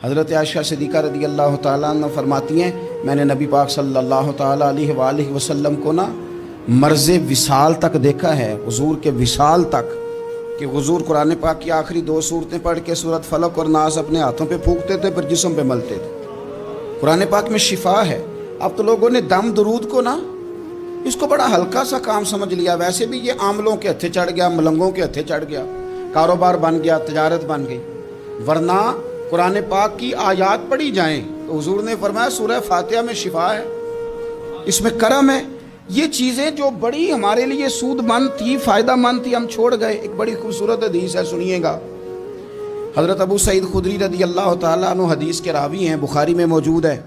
حضرت عائشہ صدیقہ رضی اللہ تعالیٰ عنہ فرماتی ہیں میں نے نبی پاک صلی اللہ تعالیٰ علیہ وآلہ وسلم کو مرض وصال تک دیکھا ہے، حضور کے وصال تک، کہ حضور قرآن پاک کی آخری 2 سورتیں پڑھ کے سورت فلق اور ناس اپنے ہاتھوں پہ پھونکتے تھے، پھر جسم پہ ملتے تھے۔ قرآن پاک میں شفا ہے۔ اب تو لوگوں نے دم درود کو اس کو بڑا ہلکا سا کام سمجھ لیا۔ ویسے بھی یہ عاملوں کے ہتھے چڑھ گیا، ملنگوں کے ہتھے چڑھ گیا، کاروبار بن گیا، تجارت بن گئی۔ ورنہ قرآن پاک کی آیات پڑھی جائیں تو حضور نے فرمایا سورہ فاتحہ میں شفا ہے، اس میں کرم ہے۔ یہ چیزیں جو بڑی ہمارے لیے سود مند تھی، فائدہ مند تھی، ہم چھوڑ گئے۔ ایک بڑی خوبصورت حدیث ہے، سنیے گا۔ حضرت ابو سعید خدری رضی اللہ تعالیٰ عنہ حدیث کے راوی ہیں، بخاری میں موجود ہے۔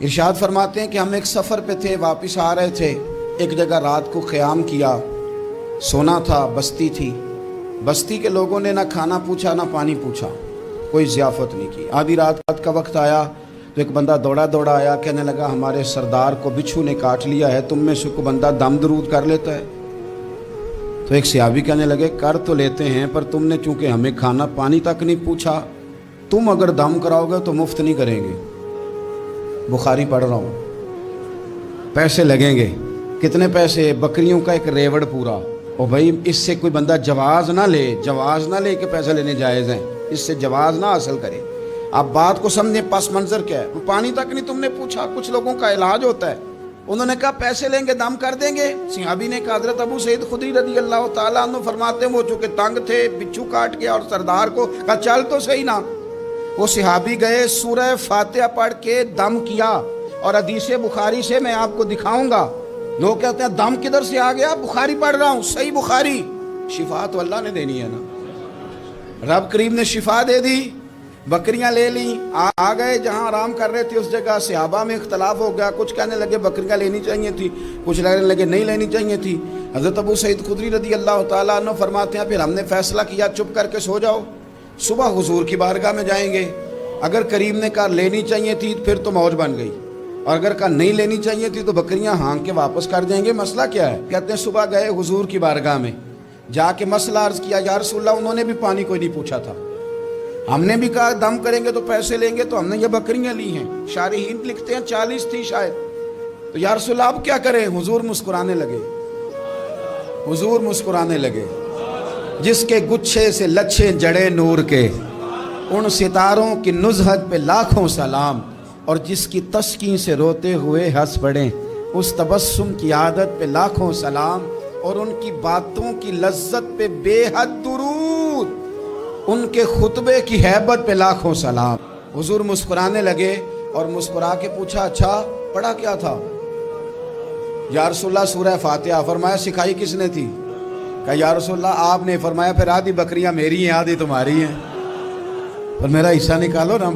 ارشاد فرماتے ہیں کہ ہم ایک سفر پہ تھے، واپس آ رہے تھے، ایک جگہ رات کو قیام کیا، سونا تھا، بستی تھی۔ بستی کے لوگوں نے نہ کھانا پوچھا نہ پانی پوچھا، کوئی ضیافت نہیں کی۔ آدھی رات کا وقت آیا تو ایک بندہ دوڑا آیا، کہنے لگا ہمارے سردار کو بچھو نے کاٹ لیا ہے، تم میں سے کوئی بندہ دم درود کر لیتا ہے؟ تو ایک صحابی کہنے لگے کر تو لیتے ہیں، پر تم نے چونکہ ہمیں کھانا پانی تک نہیں پوچھا، تم اگر دم کراؤ گے تو مفت نہیں کریں گے۔ بخاری پڑھ رہا ہوں، پیسے لگیں گے۔ کتنے پیسے؟ بکریوں کا ایک ریوڑ پورا۔ اور بھائی اس سے کوئی بندہ جواز نہ لے کہ پیسے لینے جائز ہیں، اس سے جواز نہ حاصل کرے۔ آپ بات کو سمجھیں، پس منظر کیا ہے؟ پانی تک نہیں تم نے پوچھا۔ کچھ لوگوں کا علاج ہوتا ہے، انہوں نے کہا پیسے لیں گے دم کر دیں گے۔ صحابی نے کہا، حضرت ابو سعید خدری رضی اللہ تعالیٰ عنہ فرماتے ہیں وہ چونکہ تنگ تھے، بچھو کاٹ گیا، اور سردار کو کہا چل تو صحیح نا۔ وہ صحابی گئے، سورہ فاتحہ پڑھ کے دم کیا، اور حدیث بخاری سے میں آپ کو دکھاؤں گا۔ لوگ کہتے ہیں دم کدھر سے آ گیا؟ بخاری پڑھ رہا ہوں، صحیح بخاری۔ شفا تو اللہ نے دینی ہے نا، رب کریم نے شفا دے دی۔ بکریاں لے لیں، آ گئے جہاں آرام کر رہے تھے اس جگہ۔ صحابہ میں اختلاف ہو گیا، کچھ کہنے لگے بکریاں لینی چاہیے تھی، کچھ کہنے لگے نہیں لینی چاہیے تھی۔ حضرت ابو سعید خدری رضی اللہ تعالیٰ عنہ فرماتے ہیں پھر ہم نے فیصلہ کیا چپ کر کے سو جاؤ، صبح حضور کی بارگاہ میں جائیں گے۔ اگر کریم نے کہا لینی چاہیے تھی پھر تو موج بن گئی، اور اگر کہا نہیں لینی چاہیے تھی تو بکریاں ہانک کے واپس کر دیں گے۔ مسئلہ کیا ہے؟ کہتے ہیں صبح گئے حضور کی بارگاہ میں، جا کے مسئلہ عرض کیا، یا رسول اللہ انہوں نے بھی پانی کوئی نہیں پوچھا تھا، ہم نے بھی کہا دم کریں گے تو پیسے لیں گے، تو ہم نے یہ بکریاں لی ہیں۔ شارحین لکھتے ہیں 40 تھی شاید۔ تو یا رسول اللہ اب کیا کریں؟ حضور مسکرانے لگے۔ جس کے گچھے سے لچھے جڑے نور کے، ان ستاروں کی نزہت پہ لاکھوں سلام، اور جس کی تسکین سے روتے ہوئے ہنس پڑیں، اس تبسم کی عادت پہ لاکھوں سلام، اور ان کی باتوں کی لذت پہ بے حد درود، ان کے خطبے کی ہیبت پہ لاکھوں سلام۔ حضور مسکرانے لگے اور مسکرا کے پوچھا اچھا پڑھا کیا تھا؟ یا رسول اللہ سورہ فاتحہ۔ فرمایا سکھائی کس نے تھی؟ کہا یا رسول اللہ آپ نے۔ فرمایا پھر آدھی بکریاں میری ہیں آدھی تمہاری ہیں، اور میرا حصہ نکالو نا۔